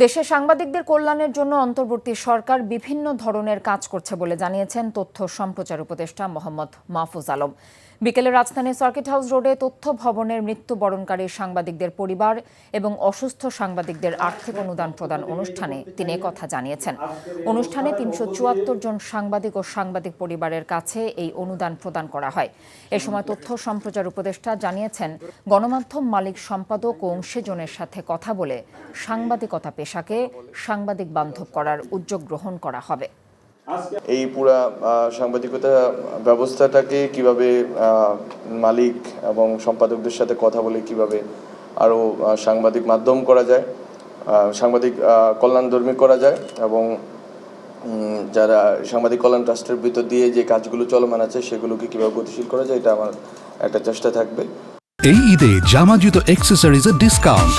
দেশে সাংবাদিকদের কল্যাণের জন্য অন্তর্বর্তী সরকার বিভিন্ন ধরনের কাজ করছে বলে জানিয়েছেন তথ্য সম্প্রচার উপদেষ্টা মোহাম্মদ মাহফুজ আলম। বিকেলে রাজধানীর সার্কিট হাউস রোডে তথ্য ভবনের মৃত্যুবরণকারী সাংবাদিকদের পরিবার এবং অসুস্থ সাংবাদিকদের আর্থিক অনুদান প্রদান অনুষ্ঠানে তিনি কথা জানিয়েছেন। অনুষ্ঠানে ৩৭৪ জন সাংবাদিক ও সাংবাদিক পরিবারের কাছে এই অনুদান প্রদান করা হয়। এ সময় তথ্য সম্প্রচার উপদেষ্টা জানিয়েছেন, গণমাধ্যম মালিক সম্পাদক ও অংশীজনের সাথে কথা বলে সাংবাদিকতা পেশাকে সাংবাদিক বান্ধব করার উদ্যোগ গ্রহণ করা হবে। এই পুরা সাংবাদিকতা ব্যবস্থাটাকে কিভাবে মালিক এবং সম্পাদকদের সাথে কথা বলে কিভাবে আরও সাংবাদিক মাধ্যম করা যায়, সাংবাদিক কল্যাণধর্মী করা যায় এবং যারা সাংবাদিক কল্যাণ ট্রাস্টের ভিতর দিয়ে যে কাজগুলো চলমান আছে সেগুলোকে কিভাবে গতিশীল করা যায়, এটা আমার একটা চেষ্টা থাকবে। এই ঈদে জামা জুতো অ্যাক্সেসরিজের ডিসকাউন্ট